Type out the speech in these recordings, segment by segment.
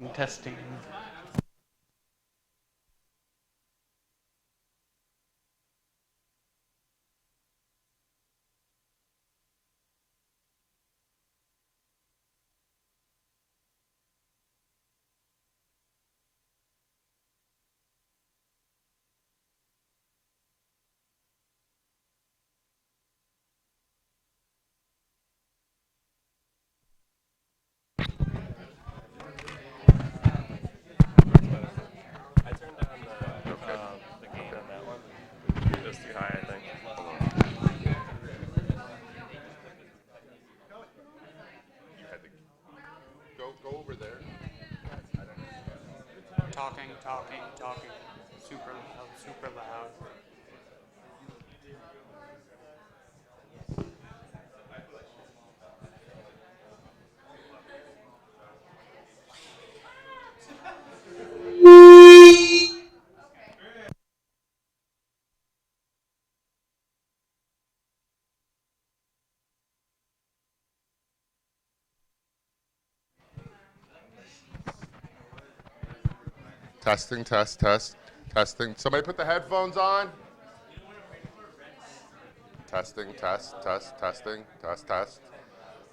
Testing. I turned down the gain on that one. It was too high, I think. Go over there. Talking. Super loud. Testing, testing. Somebody put the headphones on. Testing, testing,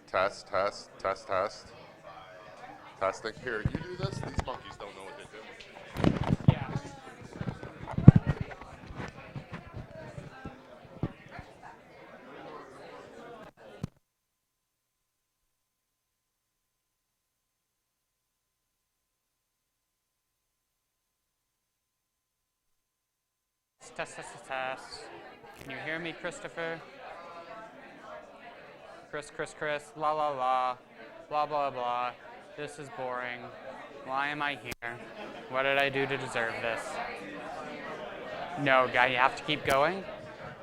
test. Testing. Here, you do this. These monkeys don't know what they're doing. Yeah. Test. Can you hear me, Christopher? Chris. La la la. Blah blah blah. This is boring. Why am I here? What did I do to deserve this? No, guy, you have to keep going.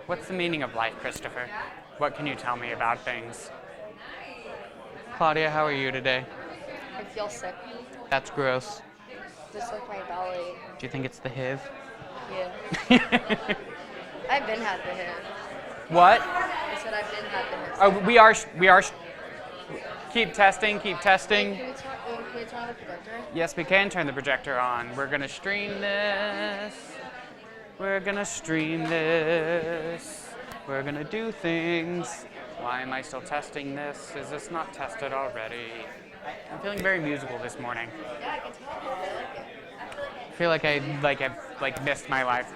What's the meaning of life, Christopher? What can you tell me about things? Claudia, how are you today? I feel sick. That's gross. Just like my belly. Do you think it's the HIV? Yeah. I've been had the hit. What? I said I've been had the hit. Oh, we are. Keep testing. Can we turn on the projector? Yes, we can turn the projector on. We're gonna stream this. We're gonna do things. Why am I still testing this? Is this not tested already? I'm feeling very musical this morning. Yeah, I can tell. I like it. I feel like I've missed my life.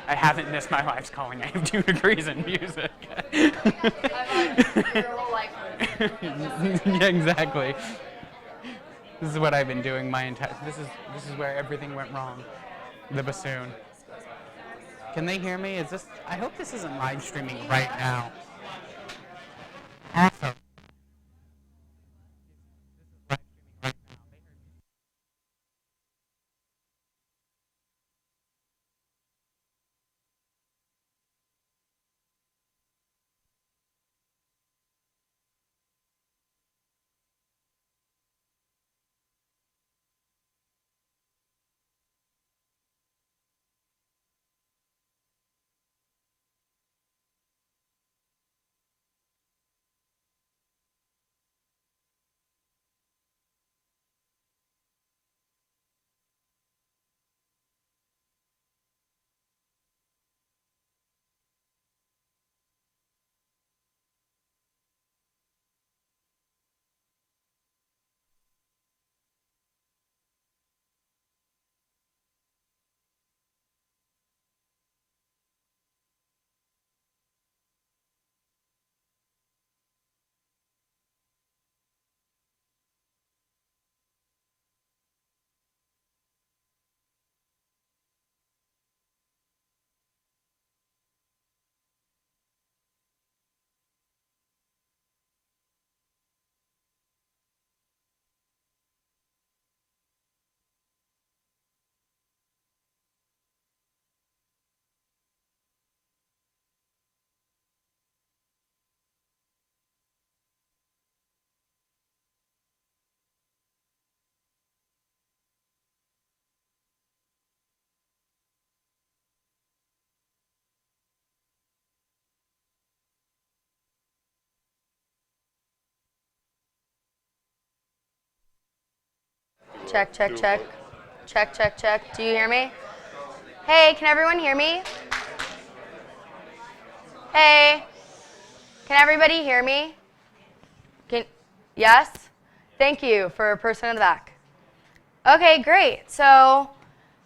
I haven't missed my life's calling. I have 2 degrees in music. I'm like, your whole life. Yeah, exactly. This is what I've been doing my entire. This is where everything went wrong. The bassoon. Can they hear me? Is this? I hope this isn't live streaming right now. Awesome. Check, check, Do a check. vote. Check, check, check. Do you hear me? Hey, can everyone hear me? Hey, can everybody hear me? Yes? Thank you for a person in the back. Okay, great. So,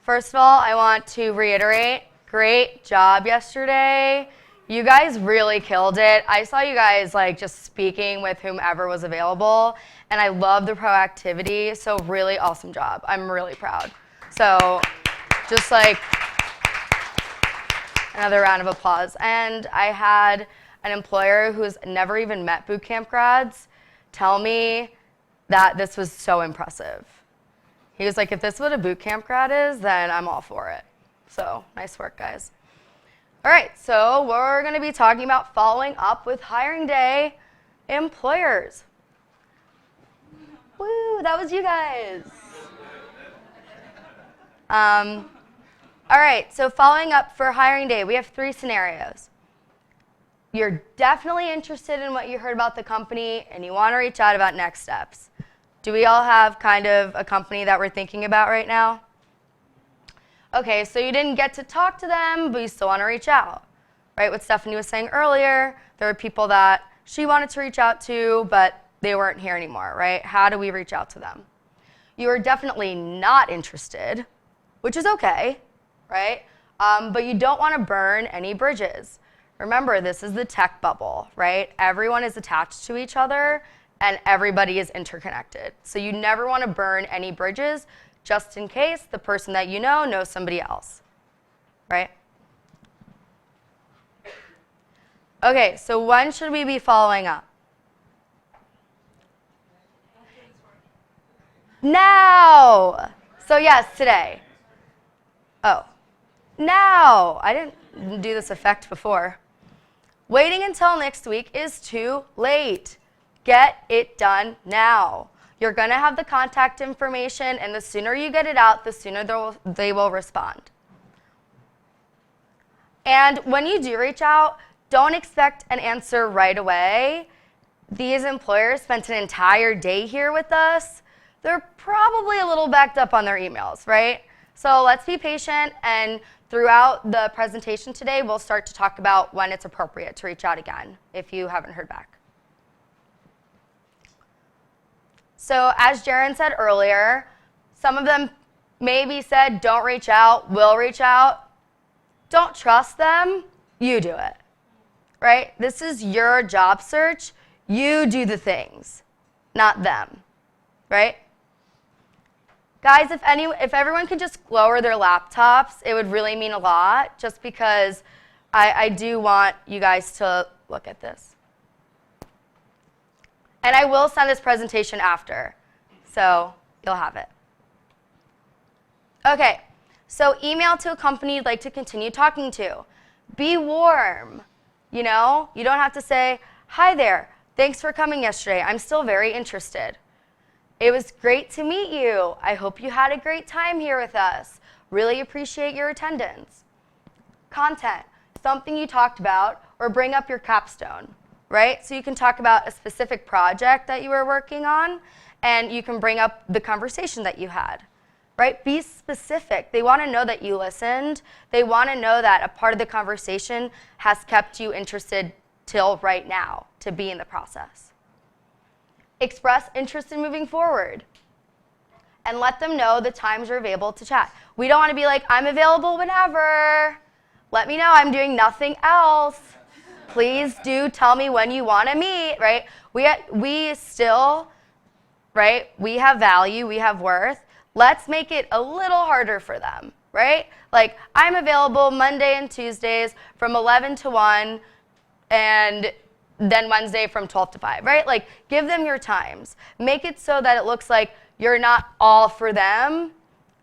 first of all, I want to reiterate, great job yesterday. You guys really killed it. I saw you guys like just speaking with whomever was available, and I love the proactivity. So really awesome job. I'm really proud. So just like another round of applause. And I had an employer who's never even met boot camp grads tell me that this was so impressive. He was like, if this is what a boot camp grad is, then I'm all for it. So nice work, guys. All right, so we're going to be talking about following up with hiring day employers. Woo, that was you guys. All right, so following up for hiring day, we have 3 scenarios. You're definitely interested in what you heard about the company and you want to reach out about next steps. Do we all have kind of a company that we're thinking about right now? Okay, so you didn't get to talk to them, but you still want to reach out, right? What Stephanie was saying earlier, there were people that she wanted to reach out to, but they weren't here anymore, right? How do we reach out to them? You are definitely not interested, which is okay, right? But you don't want to burn any bridges. Remember, this is the tech bubble, right? Everyone is attached to each other, and everybody is interconnected. So you never want to burn any bridges, just in case the person that you know knows somebody else, right? Okay, so when should we be following up? Now! So yes, today. Oh, now! I didn't do this effect before. Waiting until next week is too late. Get it done now. You're going to have the contact information, and the sooner you get it out, the sooner they will respond. And when you do reach out, don't expect an answer right away. These employers spent an entire day here with us. They're probably a little backed up on their emails, right? So let's be patient, and throughout the presentation today, we'll start to talk about when it's appropriate to reach out again if you haven't heard back. So as Jaren said earlier, some of them maybe said don't reach out, will reach out. Don't trust them, you do it, right? This is your job search. You do the things, not them, right? Guys, if everyone could just lower their laptops, it would really mean a lot, just because I do want you guys to look at this. And I will send this presentation after, so you'll have it. Okay, so email to a company you'd like to continue talking to. Be warm, you know? You don't have to say, hi there, thanks for coming yesterday. I'm still very interested. It was great to meet you. I hope you had a great time here with us. Really appreciate your attendance. Content, something you talked about, or bring up your capstone. Right? So you can talk about a specific project that you were working on, and you can bring up the conversation that you had. Right? Be specific. They want to know that you listened. They want to know that a part of the conversation has kept you interested till right now to be in the process. Express interest in moving forward, and let them know the times you're available to chat. We don't want to be like, I'm available whenever. Let me know I'm nothing else. Please do tell me when you want to meet, right? We still, right? We have value, we have worth. Let's make it a little harder for them, right? Like, I'm available Monday and Tuesdays from 11 to 1, and then Wednesday from 12 to 5, right? Like, give them your times. Make it so that it looks like you're not all for them,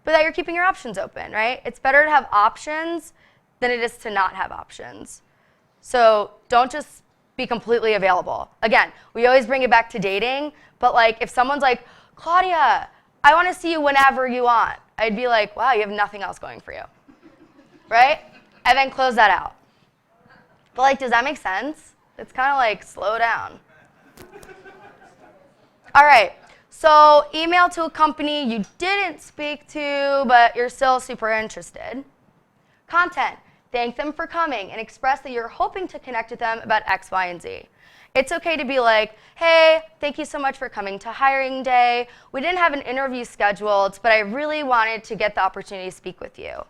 but that you're keeping your options open, right? It's better to have options than it is to not have options. So don't just be completely available. Again, we always bring it back to dating, but like if someone's like, Claudia, I want to see you whenever you want, I'd be like, wow, you have nothing else going for you, right? And then close that out. But like, does that make sense? It's kind of like, slow down. All right, So email to a company you didn't speak to, but you're still super interested. Content. Thank them for coming and express that you're hoping to connect with them about X, Y, and Z. It's okay to be like, hey, thank you so much for coming to hiring day. We didn't have an interview scheduled, but I really wanted to get the opportunity to speak with you.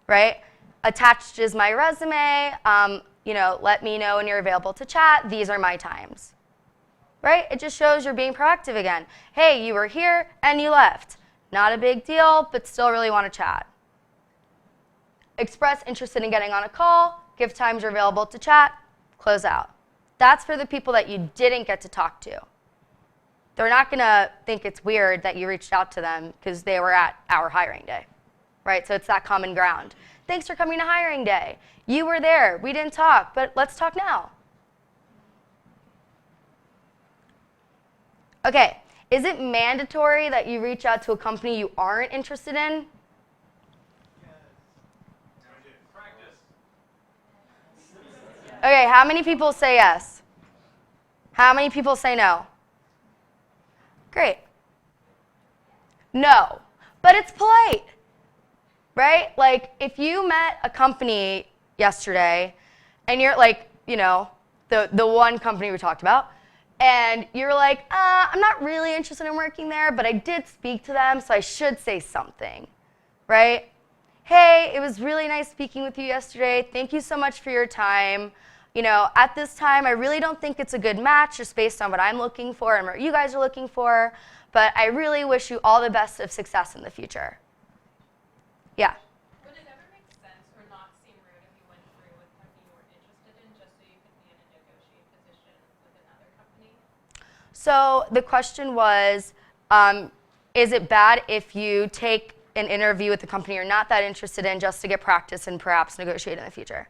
Right? Attached is my resume. Let me know when you're available to chat. These are my times. Right? It just shows you're being proactive again. Hey, you were here and you left. Not a big deal, but still really want to chat. Express interested in getting on a call. Give times you're available to chat. Close out. That's for the people that you didn't get to talk to. They're not going to think it's weird that you reached out to them because they were at our hiring day. Right? So it's that common ground. Thanks for coming to hiring day. You were there. We didn't talk, but let's talk now. Okay, is it mandatory that you reach out to a company you aren't interested in? Okay, how many people say yes? How many people say no? Great. No, but it's polite, right? Like, if you met a company yesterday, and you're like, the one company we talked about, and you're like, I'm not really interested in working there, but I did speak to them, so I should say something, right? Hey, it was really nice speaking with you yesterday. Thank you so much for your time. At this time, I really don't think it's a good match just based on what I'm looking for and what you guys are looking for, but I really wish you all the best of success in the future. Yeah? Would it ever make sense or not seem rude if you went through with something you were interested in just so you could be in a negotiating position with another company? So the question was, is it bad if you take an interview with the company you're not that interested in just to get practice and perhaps negotiate in the future?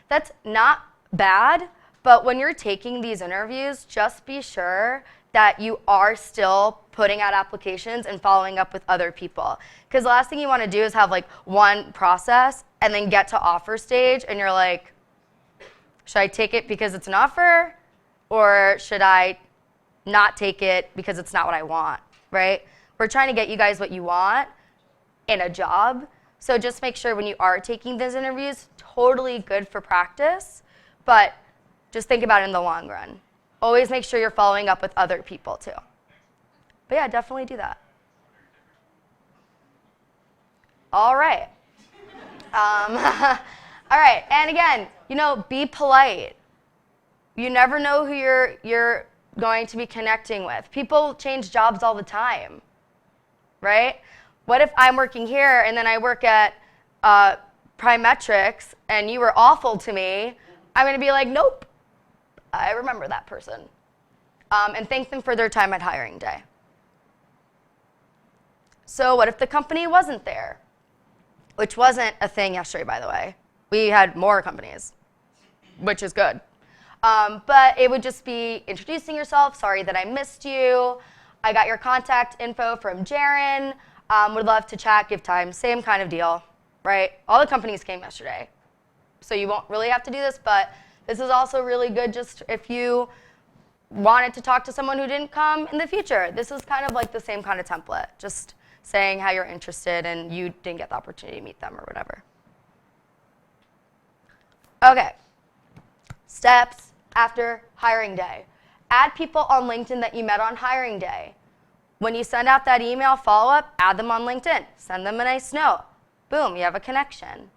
That's not bad, but when you're taking these interviews, just be sure that you are still putting out applications and following up with other people. Because the last thing you want to do is have like one process and then get to offer stage and you're like, should I take it because it's an offer? Or should I not take it because it's not what I want, right? We're trying to get you guys what you want in a job. So just make sure when you are taking these interviews, totally good for practice, but just think about it in the long run. Always make sure you're following up with other people too. But yeah, definitely do that. All right. All right, and again, be polite. You never know who you're going to be connecting with. People change jobs all the time, right? What if I'm working here and then I work at Primetrics and you were awful to me? I'm going to be like, nope, I remember that person. And thank them for their time at hiring day. So what if the company wasn't there? Which wasn't a thing yesterday, by the way. We had more companies, which is good. But it would just be introducing yourself. Sorry that I missed you. I got your contact info from Jaren. Would love to chat, give time. Same kind of deal, right? All the companies came yesterday. So you won't really have to do this, but this is also really good just if you wanted to talk to someone who didn't come in the future. This is kind of like the same kind of template, just saying how you're interested and you didn't get the opportunity to meet them or whatever. Okay, steps after hiring day. Add people on LinkedIn that you met on hiring day. When you send out that email follow-up, add them on LinkedIn. Send them a nice note. Boom, you have a connection.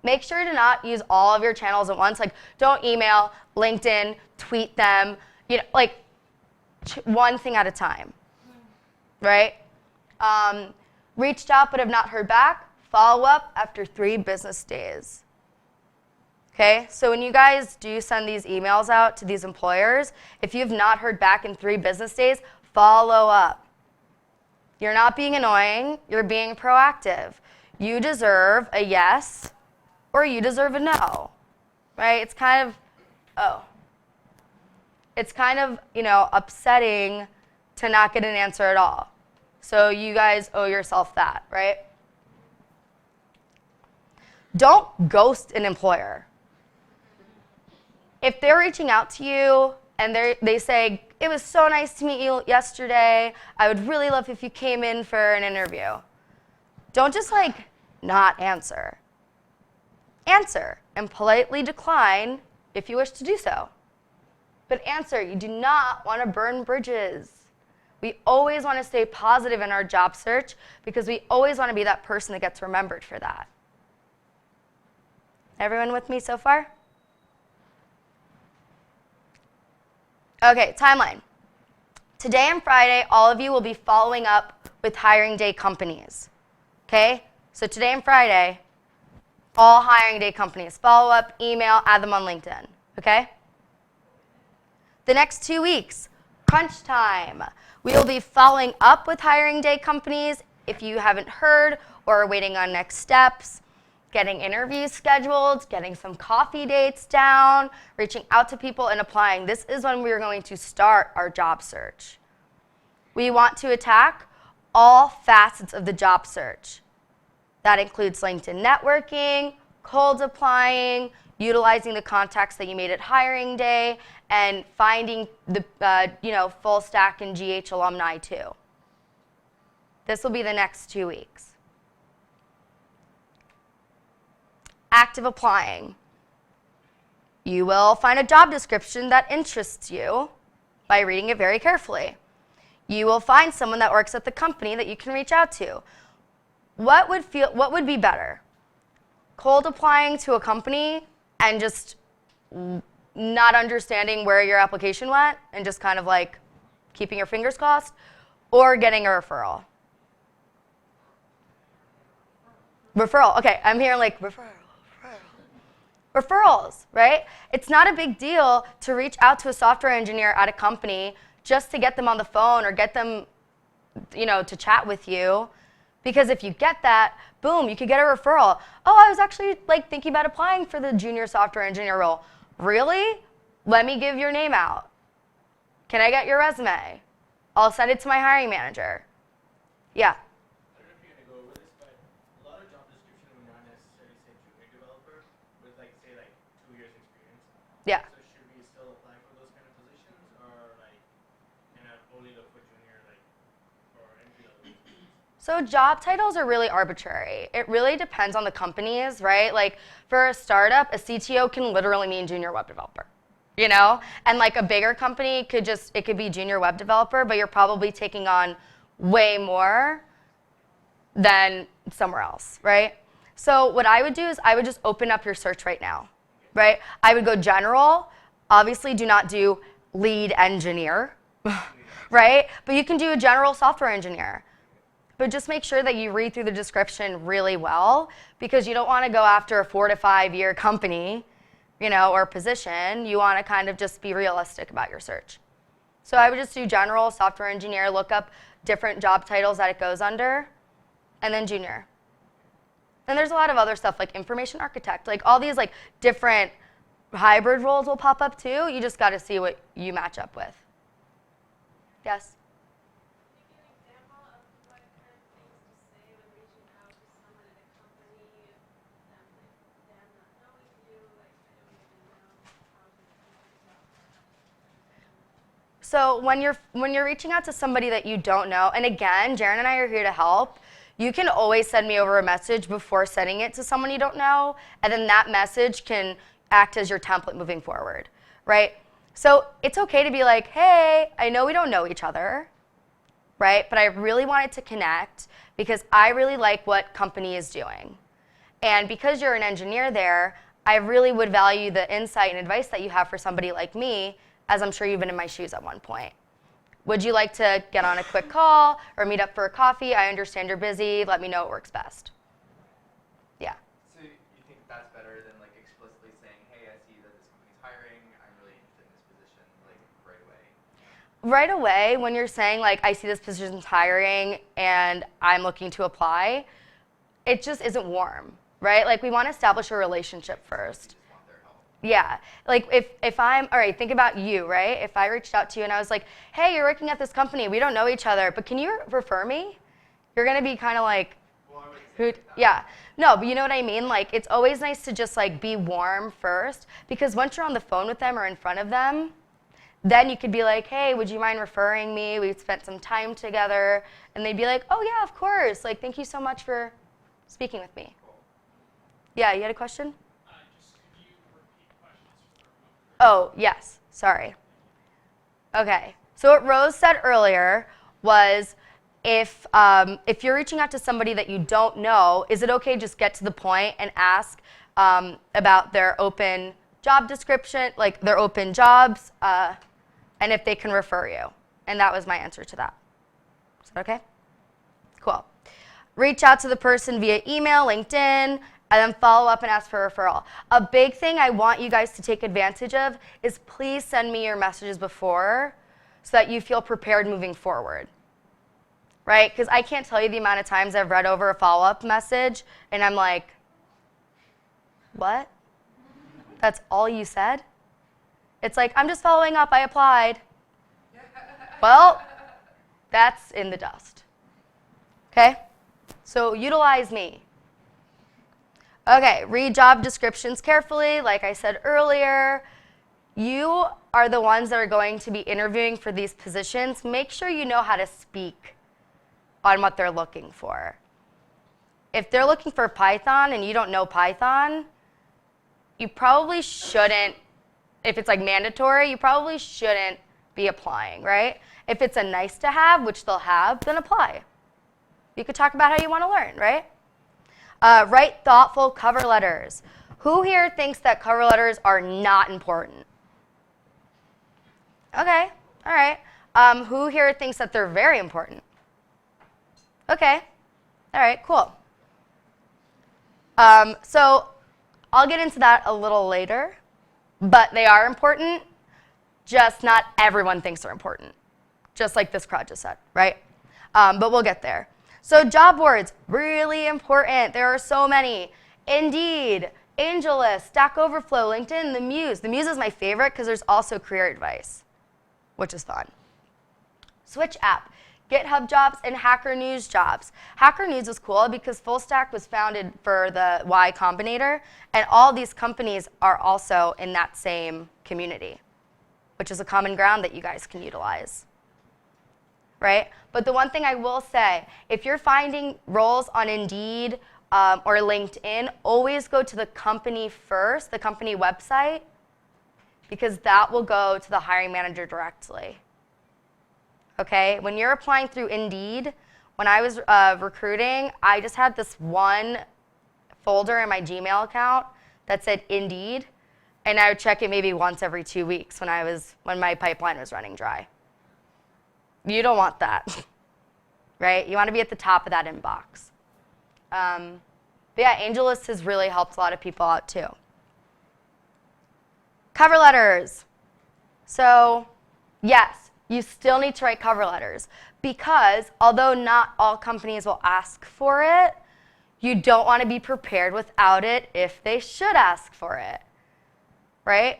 Make sure to not use all of your channels at once. Like, don't email, LinkedIn, tweet them, one thing at a time, right? Reached out but have not heard back, follow up after 3 business days. Okay, so when you guys do send these emails out to these employers, if you have not heard back in 3 business days, follow up. You're not being annoying, you're being proactive. You deserve a yes or you deserve a no, right? It's kind of, upsetting to not get an answer at all. So you guys owe yourself that, right? Don't ghost an employer. If they're reaching out to you and they say, it was so nice to meet you yesterday. I would really love if you came in for an interview. Don't just like not answer. Answer and politely decline if you wish to do so. But answer, you do not want to burn bridges. We always want to stay positive in our job search because we always want to be that person that gets remembered for that. Everyone with me so far? Okay, timeline. Today and Friday, all of you will be following up with hiring day companies. Okay? So today and Friday, all hiring day companies. Follow up, email, add them on LinkedIn. Okay? The next 2 weeks, crunch time. We will be following up with hiring day companies if you haven't heard or are waiting on next steps, getting interviews scheduled, getting some coffee dates down, reaching out to people and applying. This is when we're going to start our job search. We want to attack all facets of the job search. That includes LinkedIn networking, cold applying, utilizing the contacts that you made at hiring day, and finding the full stack and GH alumni too. This will be the next 2 weeks. Active applying. You will find a job description that interests you by reading it very carefully. You will find someone that works at the company that you can reach out to. What would be better? Cold applying to a company and just not understanding where your application went and just kind of like keeping your fingers crossed, or getting a referral? Referral, okay, I'm hearing like referral. Referrals, right? It's not a big deal to reach out to a software engineer at a company just to get them on the phone or get them, to chat with you. Because if you get that, boom, you could get a referral. Oh, I was actually thinking about applying for the junior software engineer role. Really? Let me give your name out. Can I get your resume? I'll send it to my hiring manager. Yeah. I don't know if you're going to go over this, but a lot of job descriptions will not necessarily say junior developer with say 2 years experience. Yeah. So should we still apply for those kind of positions, or can I only look for junior for entry level positions? So job titles are really arbitrary. It really depends on the companies, right? For a startup, a CTO can literally mean junior web developer, And a bigger company it could be junior web developer, but you're probably taking on way more than somewhere else, right? So what I would do is I would just open up your search right now, right? I would go general. Obviously, do not do lead engineer, right? But you can do a general software engineer. But just make sure that you read through the description really well, because you don't want to go after a 4 to 5 year company, or position. You want to kind of just be realistic about your search. So I would just do general software engineer, look up different job titles that it goes under, and then junior. And there's a lot of other stuff like information architect, all these different hybrid roles will pop up too. You just got to see what you match up with. Yes? So when you're reaching out to somebody that you don't know, and again, Jaren and I are here to help, you can always send me over a message before sending it to someone you don't know, and then that message can act as your template moving forward, right? So it's okay to be like, hey, I know we don't know each other, right? But I really wanted to connect because I really like what company is doing. And because you're an engineer there, I really would value the insight and advice that you have for somebody like me, as I'm sure you've been in my shoes at one point. Would you like to get on a quick call or meet up for a coffee? I understand you're busy. Let me know what works best. Yeah. So you think that's better than explicitly saying, hey, I see that this company's hiring. I'm really interested in this position, right away? Right away, when you're saying I see this position's hiring and I'm looking to apply, it just isn't warm, right? We want to establish a relationship first. Yeah, if I'm, all right, think about you, right? If I reached out to you and I was like, hey, you're working at this company, we don't know each other, but can you refer me? You're gonna be kind of yeah. No, but you know what I mean? It's always nice to just be warm first, because once you're on the phone with them or in front of them, then you could be like, hey, would you mind referring me? We've spent some time together. And they'd be like, oh, yeah, of course. Like, thank you so much for speaking with me. Yeah, you had a question? Just could you repeat questions for Oh, yes. Sorry. Okay. So what Rose said earlier was if you're reaching out to somebody that you don't know, is it okay to just get to the point and ask about their open job description, like their open jobs, and if they can refer you? And that was my answer to that. Is that okay? Cool. Reach out to the person via email, LinkedIn, and then follow up and ask for a referral. A big thing I want you guys to take advantage of is please send me your messages before so that you feel prepared moving forward. Right? Because I can't tell you the amount of times I've read over a follow-up message and I'm like, what? That's all you said? It's like, I'm just following up, I applied. Well, that's in the dust. Okay? So utilize me. Okay, read job descriptions carefully. Like I said earlier, you are the ones that are going to be interviewing for these positions. Make sure you know how to speak on what they're looking for. If they're looking for Python and you don't know Python, you probably shouldn't, if it's like mandatory, you probably shouldn't be applying, right? If it's a nice to have, which they'll have, then apply. You could talk about how you want to learn, right? Write thoughtful cover letters. Who here thinks that cover letters are not important? Okay, all right. Who here thinks that they're very important? Okay, all right, cool. So I'll get into that a little later, but they are important, just not everyone thinks they're important, just like this crowd just said, right? But we'll get there. So job boards, really important. There are so many. Indeed, AngelList, Stack Overflow, LinkedIn, The Muse. The Muse is my favorite because there's also career advice, which is fun. Switch app, GitHub jobs, and Hacker News jobs. Hacker News was cool because Fullstack was founded for the Y Combinator, and all these companies are also in that same community, which is a common ground that you guys can utilize. Right? But the one thing I will say, if you're finding roles on Indeed or LinkedIn, always go to the company first, the company website, because that will go to the hiring manager directly. Okay? When you're applying through Indeed, when I was recruiting, I just had this one folder in my Gmail account that said Indeed, and I would check it maybe once every 2 weeks when my pipeline was running dry. You don't want that, right? You want to be at the top of that inbox. But yeah, AngelList has really helped a lot of people out too. Cover letters. So yes, you still need to write cover letters because although not all companies will ask for it, you don't want to be prepared without it if they should ask for it, right?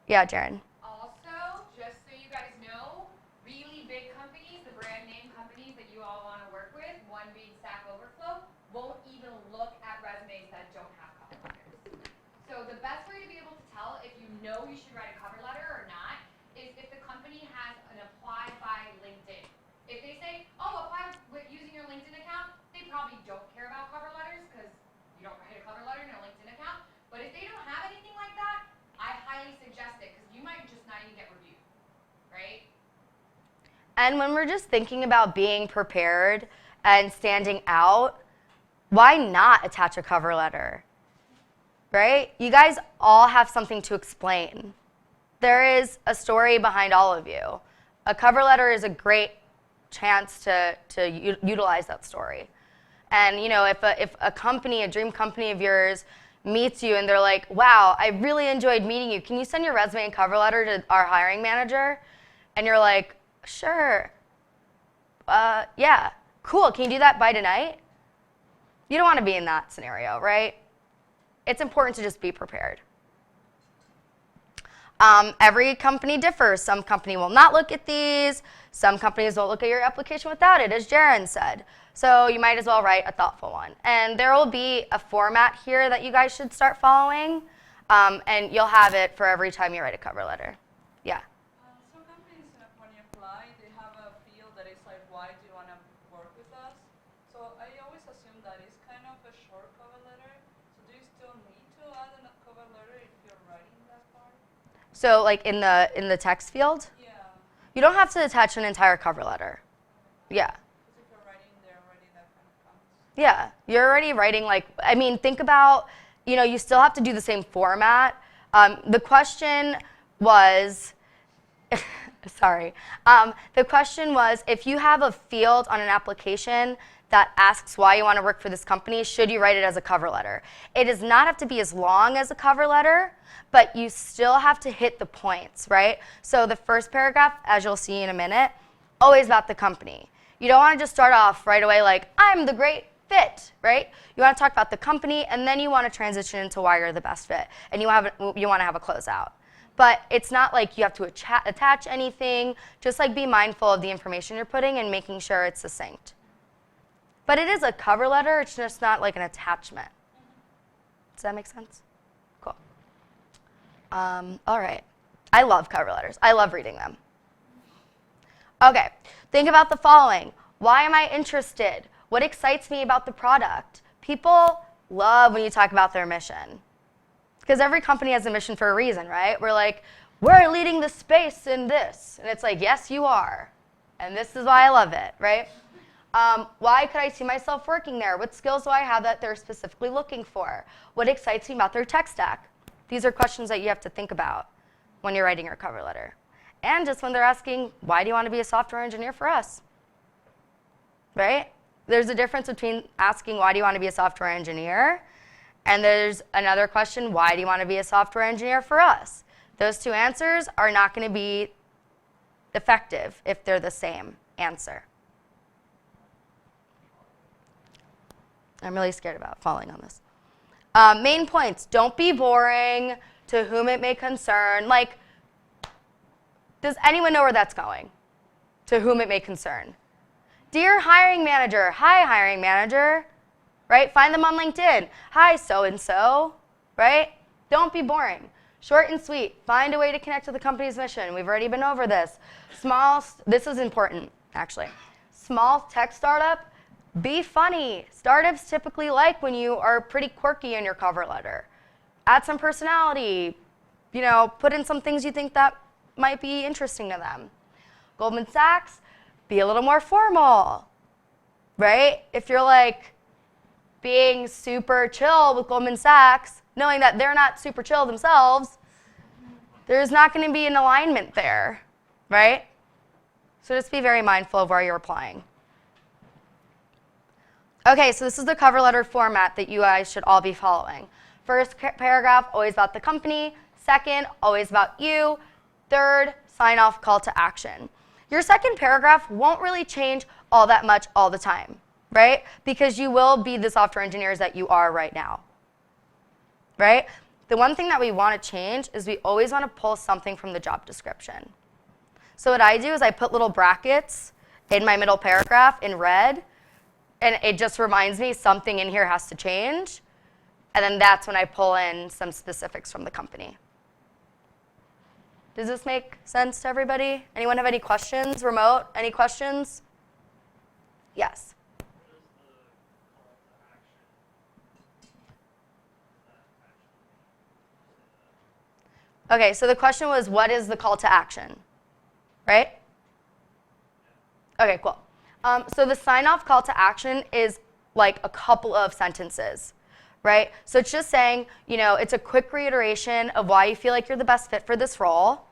Yeah, Jaren. Also, just so you guys know, really big companies, the brand name companies that you all want to work with, one being Stack Overflow, won't even look at resumes that don't have cover letters. So the best way to be able to tell if you know you should write a cover letter or not is if the company has an apply by LinkedIn. If they say, oh, apply with using your LinkedIn account, they probably don't care about cover letters because you don't write a cover letter in a LinkedIn account. But if they don't have anything like that, I highly suggest it because you might just not even get reviewed, right? And when we're just thinking about being prepared and standing out, why not attach a cover letter, right? You guys all have something to explain. There is a story behind all of you. A cover letter is a great chance to utilize that story. And you know, if a company, a dream company of yours, meets you and they're like, wow, I really enjoyed meeting you. Can you send your resume and cover letter to our hiring manager? And you're like, sure. Yeah, cool. Can you do that by tonight? You don't want to be in that scenario, right? It's important to just be prepared. Every company differs. Some company will not look at these. Some companies won't look at your application without it, as Jaren said. So you might as well write a thoughtful one. And there will be a format here that you guys should start following, and you'll have it for every time you write a cover letter. Yeah. that is kind of a short cover letter. So do you still need to add a cover letter if you're writing that part? So like in the text field, Yeah. you don't have to attach an entire cover letter. Yeah. Because if you're writing there already, that kind of counts. Yeah, you're already writing I mean, think about, you still have to do the same format. The question was, sorry, the question was if you have a field on an application that asks why you want to work for this company, should you write it as a cover letter? It does not have to be as long as a cover letter, but you still have to hit the points, right? So the first paragraph, as you'll see in a minute, always about the company. You don't want to just start off right away like, I'm the great fit, right? You want to talk about the company, and then you want to transition into why you're the best fit, and you want to have a closeout. But it's not like you have to attach anything. Just like be mindful of the information you're putting and making sure it's succinct. But it is a cover letter. It's just not like an attachment. Does that make sense? Cool. All right. I love cover letters. I love reading them. Okay. Think about the following. Why am I interested? What excites me about the product? People love when you talk about their mission. Because every company has a mission for a reason, right? We're like, we're leading the space in this. And it's like, yes, you are. And this is why I love it, right? Why could I see myself working there? What skills do I have that they're specifically looking for? What excites me about their tech stack? These are questions that you have to think about when you're writing your cover letter. And just when they're asking, why do you want to be a software engineer for us? Right? There's a difference between asking, why do you want to be a software engineer? And there's another question, why do you want to be a software engineer for us? Those two answers are not going to be effective if they're the same answer. I'm really scared about falling on this. Main points, don't be boring, to whom it may concern. Like, does anyone know where that's going? To whom it may concern. Dear hiring manager, hi hiring manager, right? Find them on LinkedIn. Hi so-and-so, right? Don't be boring. Short and sweet. Find a way to connect to the company's mission. We've already been over this. This is important, actually. Small tech startup, be funny. Startups typically like when you are pretty quirky in your cover letter. Add some personality. Put in some things you think that might be interesting to them. Goldman Sachs, be a little more formal, right? If you're like being super chill with Goldman Sachs, knowing that they're not super chill themselves, there's not going to be an alignment there, right? So just be very mindful of where you're applying. Okay, so this is the cover letter format that you guys should all be following. First paragraph, always about the company. Second, always about you. Third, sign off, call to action. Your second paragraph won't really change all that much all the time, right? Because you will be the software engineers that you are right now, right? The one thing that we want to change is we always want to pull something from the job description. So what I do is I put little brackets in my middle paragraph in red, and it just reminds me something in here has to change. And then that's when I pull in some specifics from the company. Does this make sense to everybody? Anyone have any questions? Remote, any questions? Yes. Okay, so the question was, what is the call to action? Right? Okay, cool. So the sign-off call to action is like a couple of sentences, right? So it's just saying, it's a quick reiteration of why you feel like you're the best fit for this role.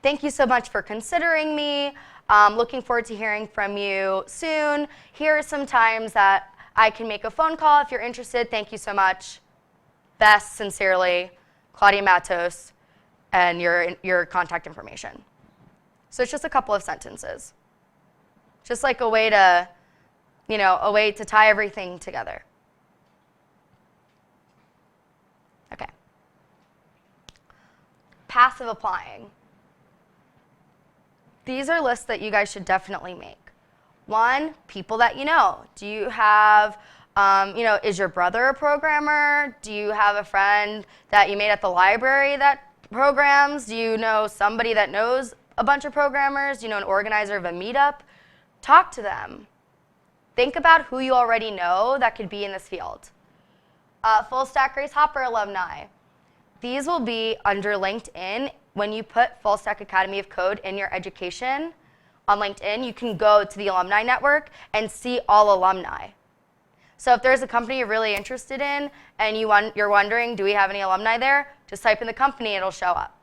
Thank you so much for considering me. Looking forward to hearing from you soon. Here are some times that I can make a phone call if you're interested. Thank you so much. Best, sincerely, Claudia Matos, and your contact information. So it's just a couple of sentences. Just like a way to, a way to tie everything together. Okay. Passive applying. These are lists that you guys should definitely make. One, people that you know. Do you have, is your brother a programmer? Do you have a friend that you made at the library that programs? Do you know somebody that knows a bunch of programmers? Do you know an organizer of a meetup? Talk to them. think about who you already know that could be in this field. Full Stack Grace Hopper alumni. These will be under LinkedIn. When you put Full Stack Academy of Code in your education on LinkedIn, you can go to the alumni network and see all alumni. So if there's a company you're really interested in and you're wondering, do we have any alumni there? Just type in the company, it'll show up.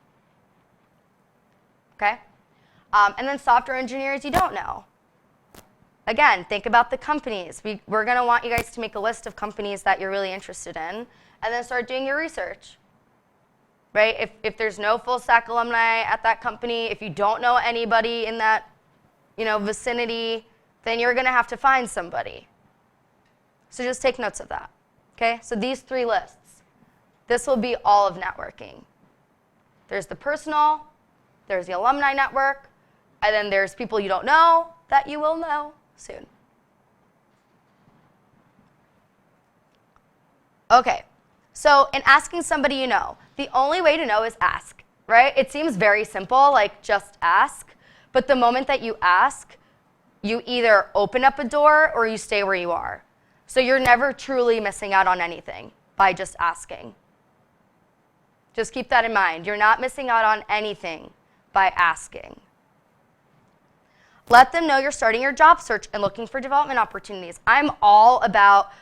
Okay? And then software engineers you don't know. Again, think about the companies. We're going to want you guys to make a list of companies that you're really interested in, and then start doing your research. Right? If there's no full stack alumni at that company, if you don't know anybody in that, vicinity, then you're going to have to find somebody. So just take notes of that. Okay? So these 3 lists. This will be all of networking. There's the personal, there's the alumni network, and then there's people you don't know that you will know soon. Okay, so in asking somebody you know, the only way to know is ask, right? It seems very simple, like just ask, but the moment that you ask, you either open up a door or you stay where you are. So you're never truly missing out on anything by just asking. Just keep that in mind. You're not missing out on anything by asking. Let them know you're starting your job search and looking for development opportunities. I'm all about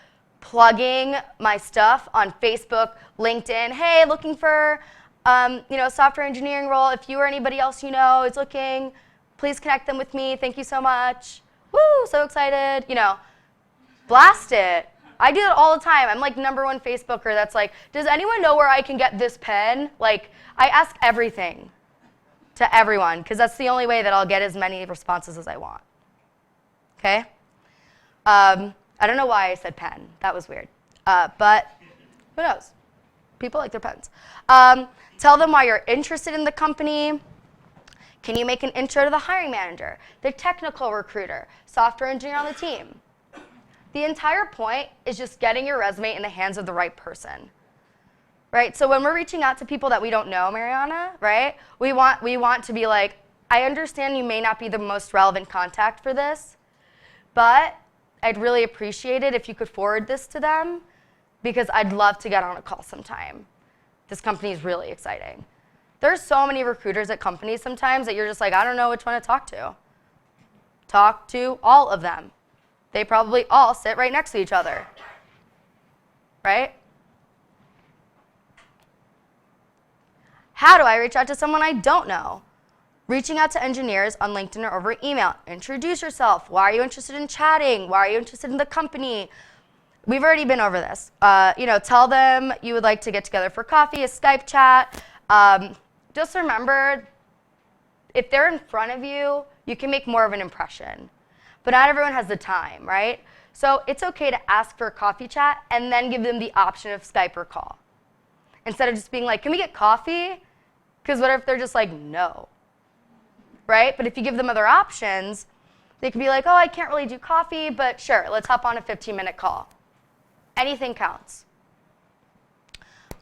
plugging my stuff on Facebook, LinkedIn. Hey, looking for software engineering role. If you or anybody else you know is looking, please connect them with me. Thank you so much. Woo, so excited. Blast it. I do that all the time. I'm like #1 Facebooker that's like, does anyone know where I can get this pen? Like, I ask everything to everyone because that's the only way that I'll get as many responses as I want. Okay? I don't know why I said pen. That was weird. But who knows? People like their pens. Tell them why you're interested in the company. Can you make an intro to the hiring manager, the technical recruiter, software engineer on the team? The entire point is just getting your resume in the hands of the right person, right? So when we're reaching out to people that we don't know, Mariana, right? We want to be like, I understand you may not be the most relevant contact for this, but I'd really appreciate it if you could forward this to them because I'd love to get on a call sometime. This company is really exciting. There's so many recruiters at companies sometimes that you're just like, I don't know which one to talk to. Talk to all of them. They probably all sit right next to each other, right? How do I reach out to someone I don't know? Reaching out to engineers on LinkedIn or over email. Introduce yourself. Why are you interested in chatting? Why are you interested in the company? We've already been over this. Tell them you would like to get together for coffee, a Skype chat. Just remember, if they're in front of you, you can make more of an impression. But not everyone has the time, right? So it's okay to ask for a coffee chat and then give them the option of Skype or call. Instead of just being like, can we get coffee? Because what if they're just like, no, right? But if you give them other options, they can be like, oh, I can't really do coffee, but sure, let's hop on a 15-minute call. Anything counts.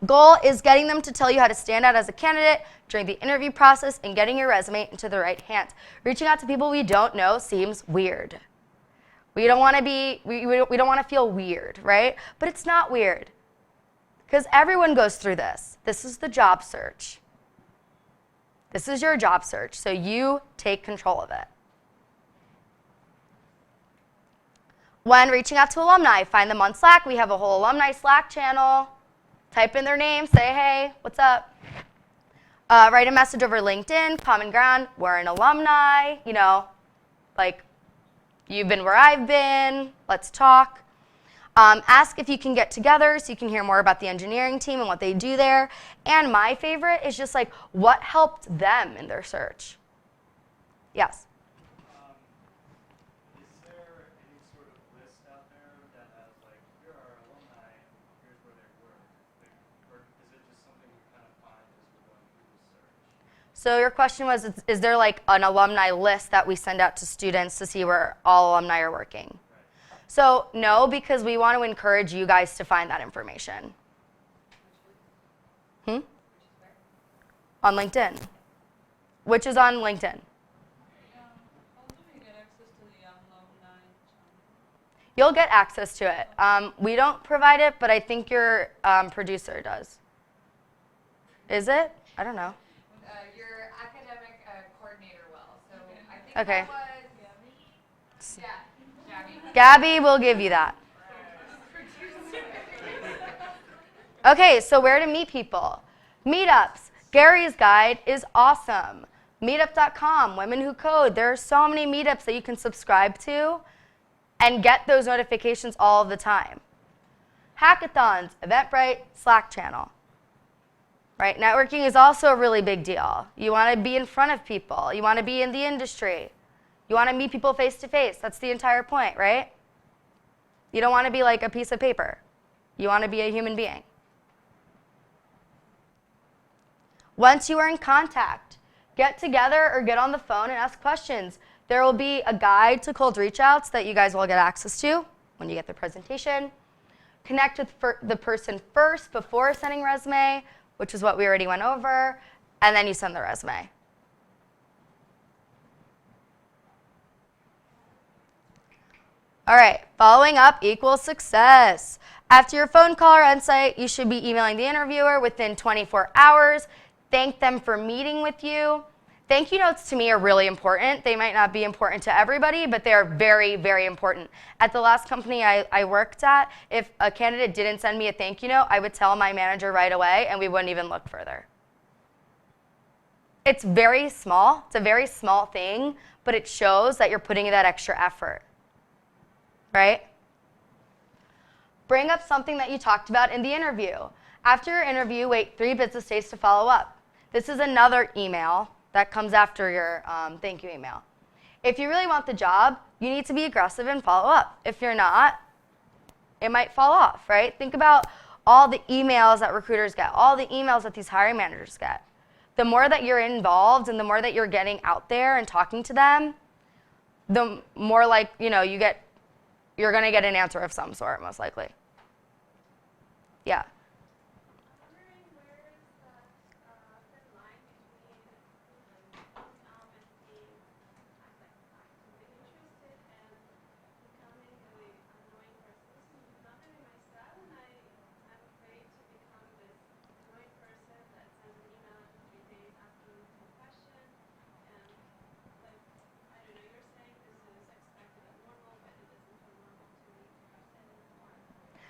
Goal is getting them to tell you how to stand out as a candidate during the interview process and getting your resume into the right hands. Reaching out to people we don't know seems weird. We don't want to feel weird, right? But it's not weird because everyone goes through this. This is the job search. This is your job search, so you take control of it. When reaching out to alumni, find them on Slack. We have a whole alumni Slack channel. Type in their name, say, hey, what's up? Write a message over LinkedIn, common ground, we're an alumni, like, you've been where I've been, let's talk. Ask if you can get together so you can hear more about the engineering team and what they do there. And my favorite is just like, what helped them in their search? Yes? Is there any sort of list out there that has like, here are our alumni, here's where they work? Or is it just something we kind of find as we're going through the search? So your question was, is there like an alumni list that we send out to students to see where all alumni are working? So no, because we want to encourage you guys to find that information. On LinkedIn. Which is on LinkedIn. How do we get access to the alumni channel? You'll get access to it. We don't provide it, but I think your producer does. Is it? I don't know. Your academic coordinator will. So I think Okay. that was Gabby. Gabby will give you that. Okay, so where to meet people? Meetups. Gary's guide is awesome. Meetup.com, Women Who Code. There are so many meetups that you can subscribe to and get those notifications all the time. Hackathons, Eventbrite, Slack channel. Right? Networking is also a really big deal. You want to be in front of people. You want to be in the industry. You want to meet people face to face. That's the entire point, right? You don't want to be like a piece of paper. You want to be a human being. Once you are in contact, get together or get on the phone and ask questions. There will be a guide to cold reach outs that you guys will get access to when you get the presentation. Connect with the person first before sending resume, which is what we already went over, and then you send the resume. All right, following up equals success. After your phone call or on-site, you should be emailing the interviewer within 24 hours. Thank them for meeting with you. Thank you notes to me are really important. They might not be important to everybody, but they are very, very important. At the last company I worked at, if a candidate didn't send me a thank you note, I would tell my manager right away and we wouldn't even look further. It's very small. It's a very small thing, but it shows that you're putting in that extra effort, right? Bring up something that you talked about in the interview. After your interview, wait 3 business days to follow up. This is another email that comes after your thank you email. If you really want the job, you need to be aggressive and follow up. If you're not, it might fall off, right? Think about all the emails that recruiters get, all the emails that these hiring managers get. The more that you're involved and the more that you're getting out there and talking to them, the more like, you're gonna get an answer of some sort, most likely. Yeah.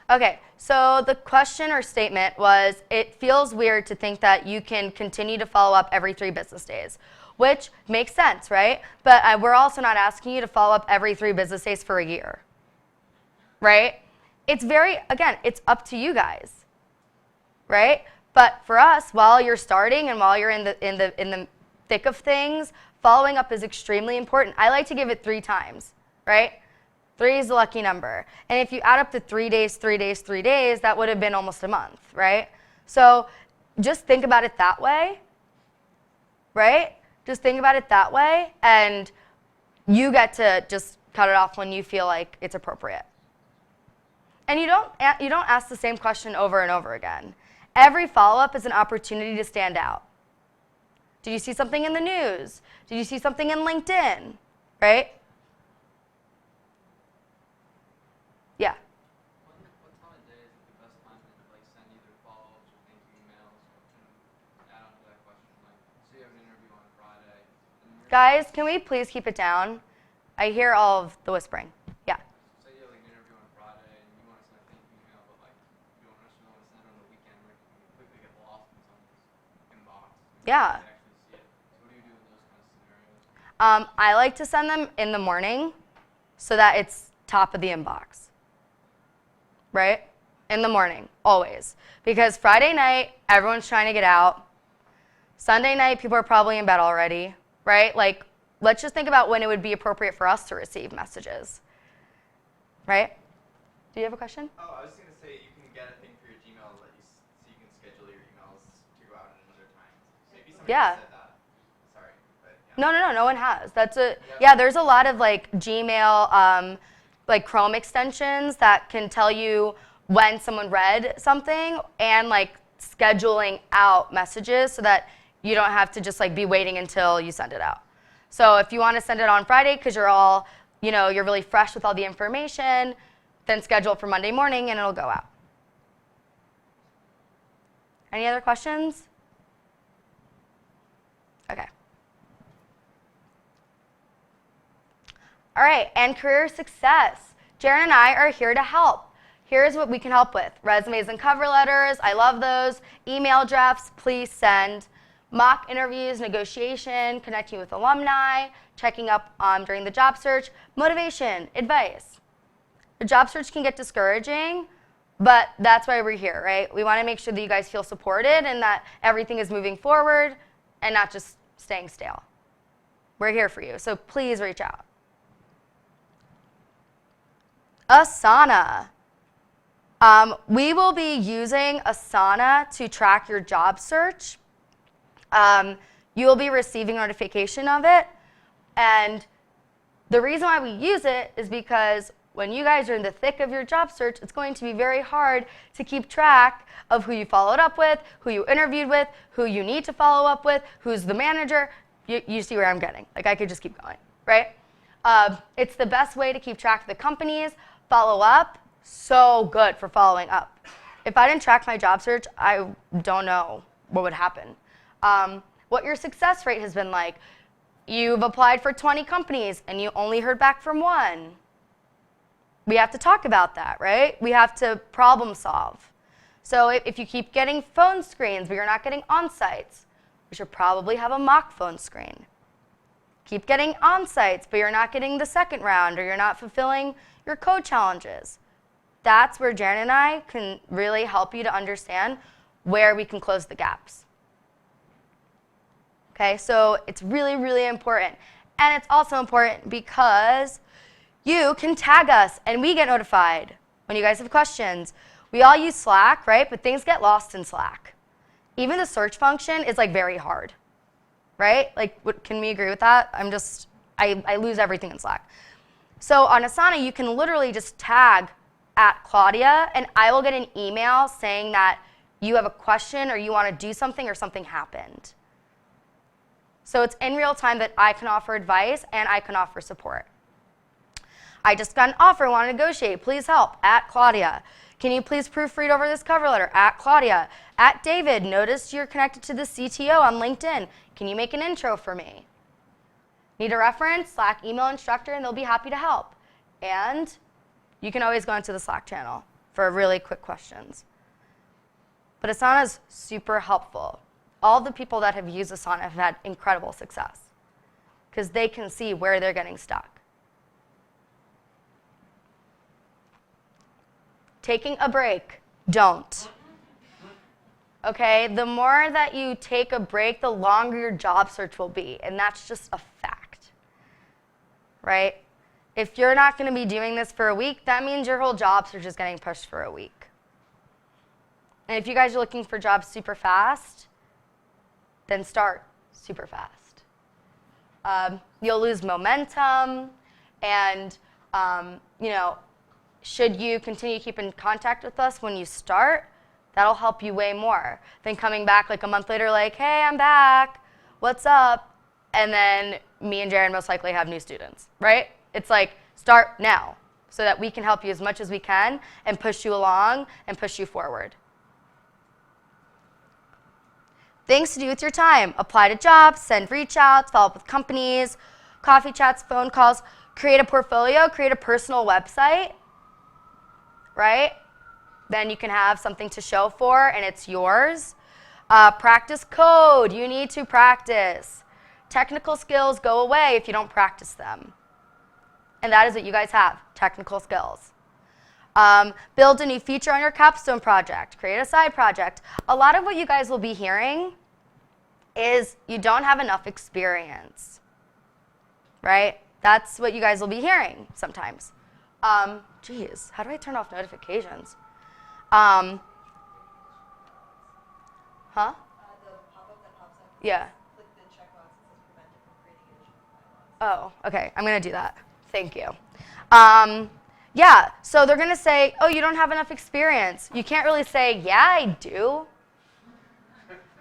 Okay, so the question or statement was, it feels weird to think that you can continue to follow up every 3 business days, which makes sense, right? But we're also not asking you to follow up every 3 business days for a year, right? It's again, it's up to you guys, right? But for us, while you're starting and while you're in the thick of things, following up is extremely important. I like to give it 3 times, right? 3 is the lucky number. And if you add up the 3 days, 3 days, 3 days, that would have been almost a month, right? So just think about it that way, right? Just think about it that way, and you get to just cut it off when you feel like it's appropriate. And you don't ask the same question over and over again. Every follow-up is an opportunity to stand out. Did you see something in the news? Did you see something in LinkedIn, right? Yeah. What time of day is the best time to send either follow-ups or thank you emails? And add on to that question, say you have an interview on Friday. Guys, can we please keep it down? I hear all of the whispering. Yeah. Say you have an interview on Friday and you want to send a thank you email, but you don't necessarily want to send it on the weekend where it can quickly get lost in someone's inbox. Yeah. They actually see it. So what do you do in those kind of scenarios? I like to send them in the morning so that it's top of the inbox. Right? In the morning, always. Because Friday night, everyone's trying to get out. Sunday night, people are probably in bed already, right? Let's just think about when it would be appropriate for us to receive messages, right? Do you have a question? Oh, I was going to say you can get a thing for your Gmail so you can schedule your emails to go out at another time. Maybe somebody Yeah. said that. Sorry, but yeah. No one has. Yeah, there's a lot of Gmail, Chrome extensions that can tell you when someone read something and scheduling out messages so that you don't have to just be waiting until you send it out. So if you want to send it on Friday because you're all, you're really fresh with all the information, Then schedule it for Monday morning and it'll go out. Any other questions? Okay. All right, and career success. Jaren and I are here to help. Here's what we can help with. Resumes and cover letters, I love those. Email drafts, please send. Mock interviews, negotiation, connecting with alumni, checking up during the job search, motivation, advice. The job search can get discouraging, but that's why we're here, right? We want to make sure that you guys feel supported and that everything is moving forward and not just staying stale. We're here for you, so please reach out. Asana. We will be using Asana to track your job search. You will be receiving notification of it. And the reason why we use it is because when you guys are in the thick of your job search, it's going to be very hard to keep track of who you followed up with, who you interviewed with, who you need to follow up with, who's the manager. You see where I'm getting. Like, I could just keep going, right? It's the best way to keep track of the companies. Follow up, so good for following up. If I didn't track my job search, I don't know what would happen. What your success rate has been like. You've applied for 20 companies and you only heard back from one. We have to talk about that, right? We have to problem solve. So if you keep getting phone screens but you're not getting on-sites, we should probably have a mock phone screen. Keep getting on-sites but you're not getting the second round or you're not fulfilling your code challenges. That's where Jaren and I can really help you to understand where we can close the gaps. Okay, so it's really, really important. And it's also important because you can tag us and we get notified when you guys have questions. We all use Slack, right? But things get lost in Slack. Even the search function is like very hard, right? Like, can we agree with that? I lose everything in Slack. So on Asana, you can literally just tag @Claudia and I will get an email saying that you have a question or you want to do something or something happened. So it's in real time that I can offer advice and I can offer support. I just got an offer, want to negotiate, please help, @Claudia. Can you please proofread over this cover letter, @Claudia. @David, noticed you're connected to the CTO on LinkedIn. Can you make an intro for me? Need a reference? Slack email instructor and they'll be happy to help. And you can always go into the Slack channel for really quick questions. But Asana is super helpful. All the people that have used Asana have had incredible success because they can see where they're getting stuck. Taking a break, don't. Okay, the more that you take a break, the longer your job search will be, and that's just a fact, right? If you're not going to be doing this for a week, that means your whole job search is getting pushed for a week. And if you guys are looking for jobs super fast, then start super fast. You'll lose momentum, and should you continue to keep in contact with us when you start, that'll help you way more than coming back like a month later like, hey, I'm back, what's up? And then me and Jaren most likely have new students, right? It's like, start now so that we can help you as much as we can and push you along and push you forward. Things to do with your time. Apply to jobs, send reach outs, follow up with companies, coffee chats, phone calls, create a portfolio, create a personal website, right? Then you can have something to show for and it's yours. Practice code. You need to practice. Technical skills go away if you don't practice them. And that is what you guys have, technical skills. Build a new feature on your capstone project. Create a side project. A lot of what you guys will be hearing is you don't have enough experience, right? That's what you guys will be hearing sometimes. Geez, how do I turn off notifications? The pop-up that pops up. Yeah. Click the checkbox that says prevented from creating additional bylaws. Oh, okay. I'm going to do that. Thank you. Yeah, so they're going to say, oh, you don't have enough experience. You can't really say, yeah, I do.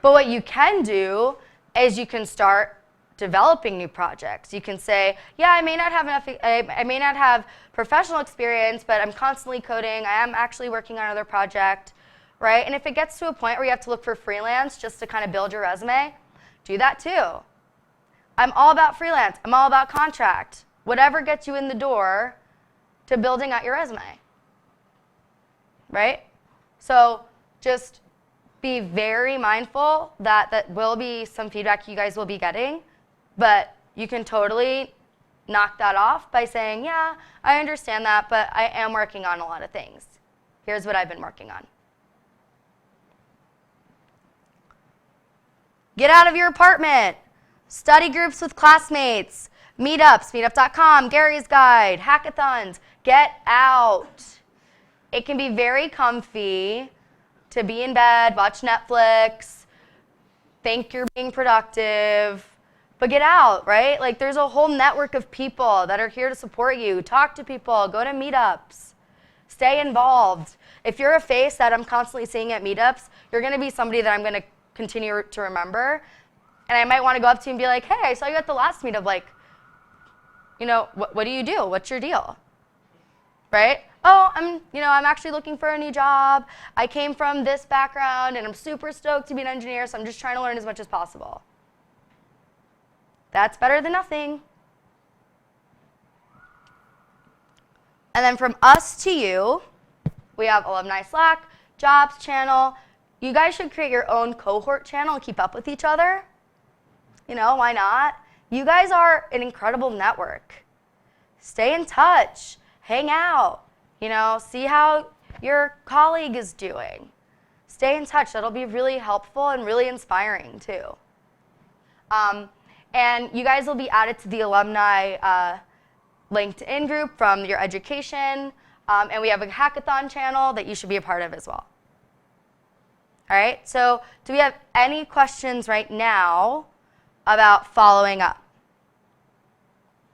But what you can do is you can start developing new projects. You can say, yeah, I may not have enough, I may not have professional experience, but I'm constantly coding. I am actually working on another project, right? And if it gets to a point where you have to look for freelance just to kind of build your resume, do that too. I'm all about freelance. I'm all about contract. Whatever gets you in the door to building out your resume, right? So just be very mindful that that will be some feedback you guys will be getting, but you can totally knock that off by saying, yeah, I understand that, but I am working on a lot of things. Here's what I've been working on. Get out of your apartment. Study groups with classmates. Meetups, meetup.com, Gary's Guide, hackathons. Get out. It can be very comfy to be in bed, watch Netflix, think you're being productive, but get out, right? Like there's a whole network of people that are here to support you. Talk to people, go to meetups, stay involved. If you're a face that I'm constantly seeing at meetups, you're gonna be somebody that I'm gonna continue to remember. And I might wanna go up to you and be like, hey, I saw you at the last meetup, like, you know, what do you do? What's your deal? Right? Oh, I'm actually looking for a new job. I came from this background and I'm super stoked to be an engineer, so I'm just trying to learn as much as possible. That's better than nothing. And then from us to you, we have Alumni Slack, Jobs channel. You guys should create your own cohort channel and keep up with each other. You know, why not? You guys are an incredible network. Stay in touch. Hang out, you know, see how your colleague is doing. Stay in touch. That'll be really helpful and really inspiring too. And you guys will be added to the alumni LinkedIn group from your education. And we have a hackathon channel that you should be a part of as well. All right, so do we have any questions right now about following up?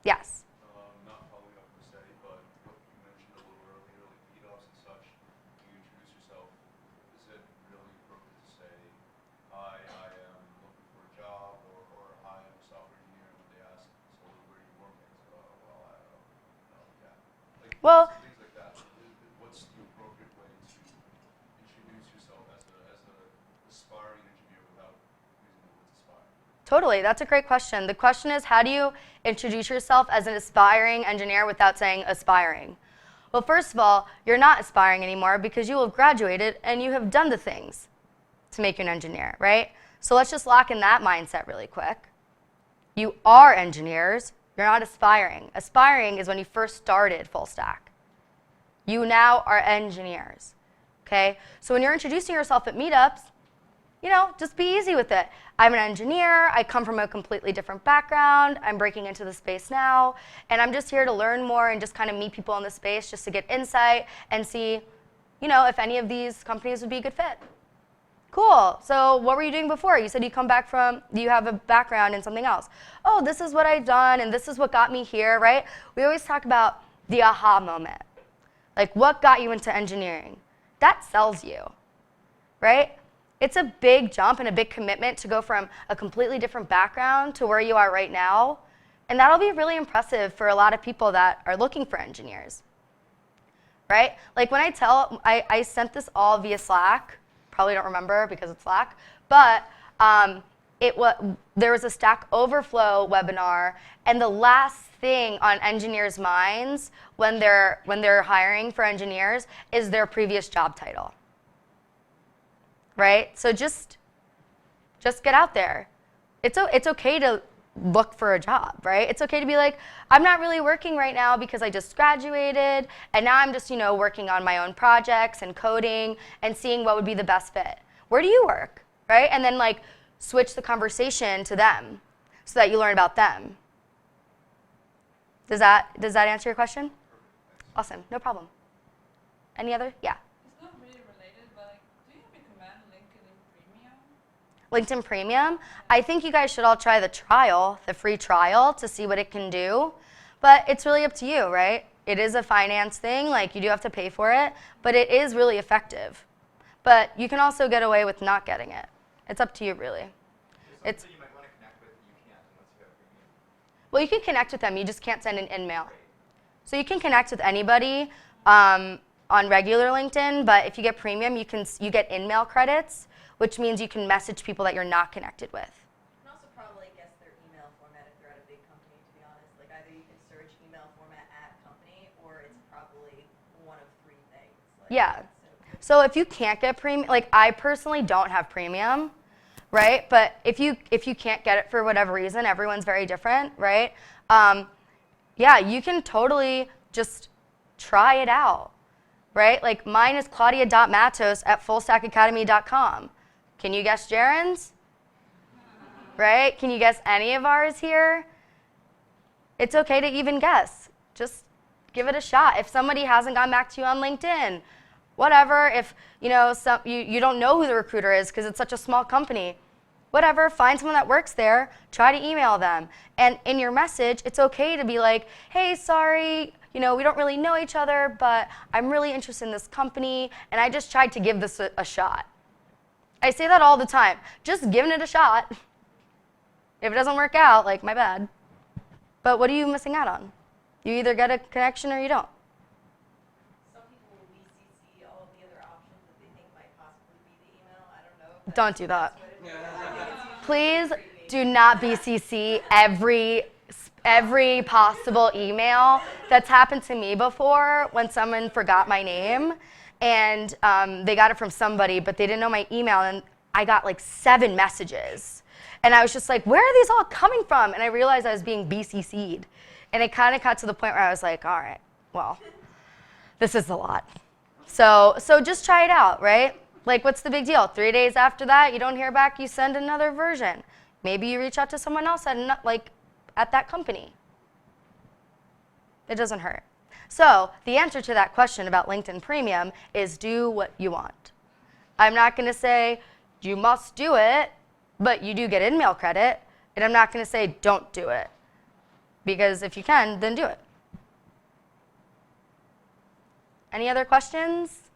Yes. Not following up per se, but what you mentioned a little earlier, like meetups and such, you introduce yourself. Is it really appropriate to say, hi, I am looking for a job, or I am a software engineer, and when they ask, so where are you working? So, well, I don't know, yeah. Like, Well, things like that. What's the appropriate way to introduce yourself as a aspiring engineer without using the words aspiring? Totally, that's a great question. The question is, how do you introduce yourself as an aspiring engineer without saying aspiring? Well, first of all, you're not aspiring anymore because you will have graduated and you have done the things to make you an engineer, right? So let's just lock in that mindset really quick. You are engineers, you're not aspiring. Aspiring is when you first started full stack. You now are engineers, okay? So when you're introducing yourself at meetups, you know, just be easy with it. I'm an engineer, I come from a completely different background, I'm breaking into the space now, and I'm just here to learn more and just kind of meet people in the space just to get insight and see, you know, if any of these companies would be a good fit. Cool, so what were you doing before? You said you you have a background in something else. Oh, this is what I've done and this is what got me here, right? We always talk about the aha moment. Like what got you into engineering? That sells you, right? It's a big jump and a big commitment to go from a completely different background to where you are right now. And that'll be really impressive for a lot of people that are looking for engineers, right? Like when I sent this all via Slack, probably don't remember because it's Slack, but there was a Stack Overflow webinar, and the last thing on engineers' minds when they're hiring for engineers is their previous job title. Right? So just get out there. It's okay to look for a job, right? It's okay to be like, I'm not really working right now because I just graduated and now I'm just, you know, working on my own projects and coding and seeing what would be the best fit. Where do you work, right? And then like switch the conversation to them so that you learn about them. Does that answer your question? Awesome, no problem. Any other? Yeah. It's not really related, but like, do you recommend LinkedIn Premium? LinkedIn Premium. I think you guys should all try the free trial to see what it can do. But it's really up to you, right? It is a finance thing, like you do have to pay for it, but it is really effective. But you can also get away with not getting it. It's up to you, really. You might want to connect with, you can't unless you have Well, you can connect with them. You just can't send an in-mail. So you can connect with anybody on regular LinkedIn, but if you get premium, you get in-mail credits, which means you can message people that you're not connected with. You can also probably guess their email format if they're at a big company, to be honest. Like either you can search email format at company, or it's probably one of three things. Like, Yeah. So if you can't get premium, like I personally don't have premium, right? But if you can't get it for whatever reason, everyone's very different, right? Yeah, you can totally just try it out, right? Like mine is claudia.matos@fullstackacademy.com. Can you guess Jaren's? Right? Can you guess any of ours here? It's okay to even guess. Just give it a shot. If somebody hasn't gotten back to you on LinkedIn, whatever. If you don't know who the recruiter is because it's such a small company, whatever, find someone that works there, try to email them. And in your message, it's okay to be like, hey, sorry, we don't really know each other, but I'm really interested in this company, and I just tried to give this a shot. I say that all the time. Just giving it a shot. If it doesn't work out, like, my bad. But what are you missing out on? You either get a connection or you don't. Some people will BCC all of the other options that they think might possibly be the email. I don't know. If Don't do that. that's Please do not BCC every possible email. That's happened to me before when someone forgot my name and they got it from somebody, but they didn't know my email, and I got like 7 messages. And I was just like, where are these all coming from? And I realized I was being BCC'd. And it kind of got to the point where I was like, all right, well, this is a lot. So just try it out, right? Like, what's the big deal? 3 days after that, you don't hear back, you send another version. Maybe you reach out to someone else at that company. It doesn't hurt. So the answer to that question about LinkedIn Premium is do what you want. I'm not going to say you must do it, but you do get in-mail credit, and I'm not going to say don't do it. Because if you can, then do it. Any other questions?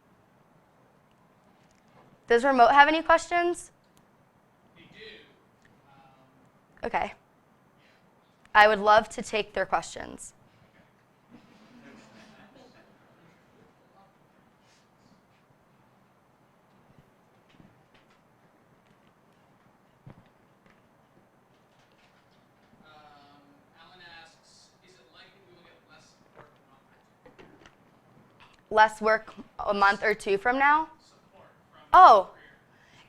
Does Remote have any questions? They do. Okay. I would love to take their questions. Alan asks, is it likely we will get less work a month or two? Less work a month or 2 from now? Support from Oh,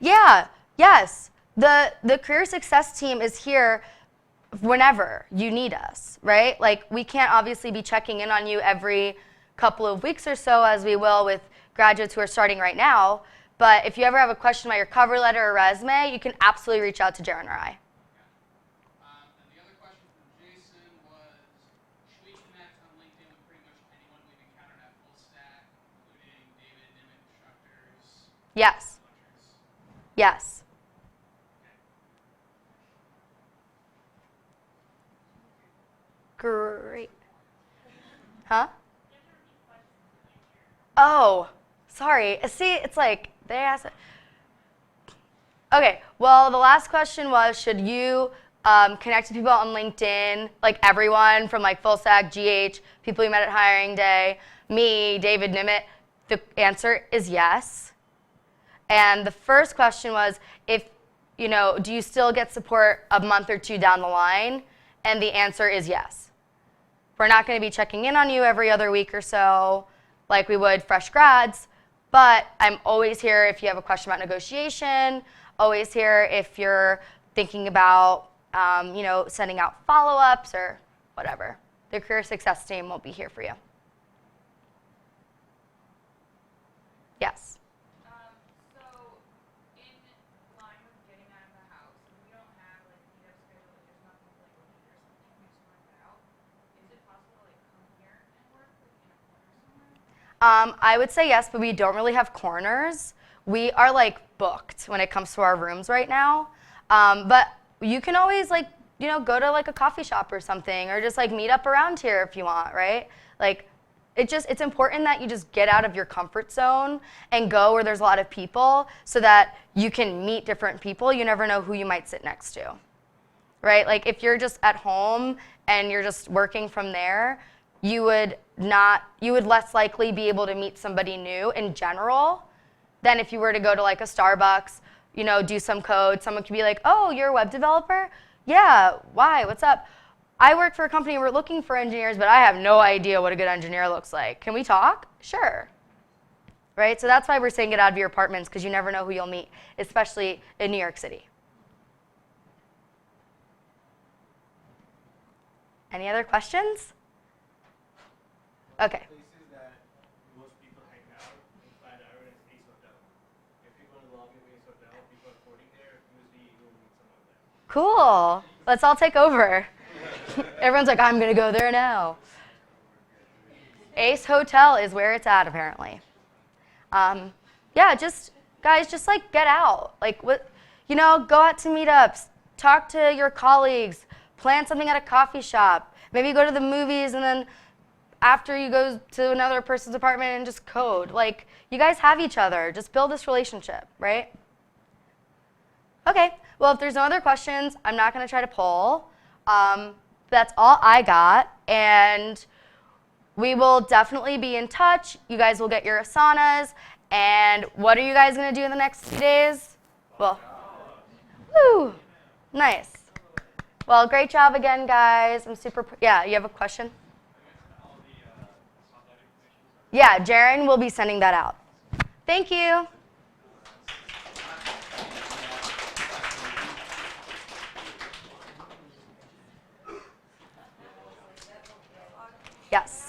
yeah, yes. The career success team is here whenever you need us, right? Like, we can't obviously be checking in on you every couple of weeks or so, as we will with graduates who are starting right now. But if you ever have a question about your cover letter or resume, you can absolutely reach out to Jaren or I. And the other question from Jason was, should we connect on LinkedIn with pretty much anyone we've encountered at Full Stack, including David, Nimit, instructors, Yes, lecturers? yes. Great. Huh? Oh, sorry. See, it's like they asked. Okay, well, the last question was, should you connect to people on LinkedIn, like everyone from like Full Stack, GH, people you met at Hiring Day, me, David Nimit? The answer is yes. And the first question was, do you still get support a month or 2 down the line? And the answer is yes. We're not going to be checking in on you every other week or so like we would fresh grads, but I'm always here if you have a question about negotiation, always here if you're thinking about sending out follow-ups or whatever. The career success team will be here for you. Yes? So, in line with getting out of the house, and we don't have like a meetup schedule, like there's nothing to like repeat or something, we just work that out. Is it possible to like come here and work like in a corner somewhere? I would say yes, but we don't really have corners. We are like booked when it comes to our rooms right now. But you can always go to like a coffee shop or something, or just like meet up around here if you want, right? Like, it's important that you just get out of your comfort zone and go where there's a lot of people so that you can meet different people. You never know who you might sit next to, right? Like if you're just at home and you're just working from there, you would less likely be able to meet somebody new in general than if you were to go to like a Starbucks, do some code. Someone could be like, oh, you're a web developer? Yeah, why, what's up? I work for a company, we're looking for engineers, but I have no idea what a good engineer looks like. Can we talk? Sure. Right, so that's why we're saying get out of your apartments, because you never know who you'll meet, especially in New York City. Any other questions? Okay. Places that most people hang out in Flatiron is Ace Hotel. If you go to the lobby of Ace Hotel, people are boarding there, usually you will meet someone there. Cool. Let's all take over. Everyone's like, I'm going to go there now. Ace Hotel is where it's at, apparently. Yeah, guys, just like get out. Like, go out to meetups, talk to your colleagues, plan something at a coffee shop, maybe go to the movies, and then after you go to another person's apartment and just code. Like, you guys have each other. Just build this relationship, right? Okay, well, if there's no other questions, I'm not going to try to poll. That's all I got, and we will definitely be in touch. You guys will get your Asanas, and what are you guys going to do in the next few days? Well, woo, nice. Well, great job again, guys. I'm super, yeah, you have a question? Yeah, Jaren will be sending that out. Thank you. Yes.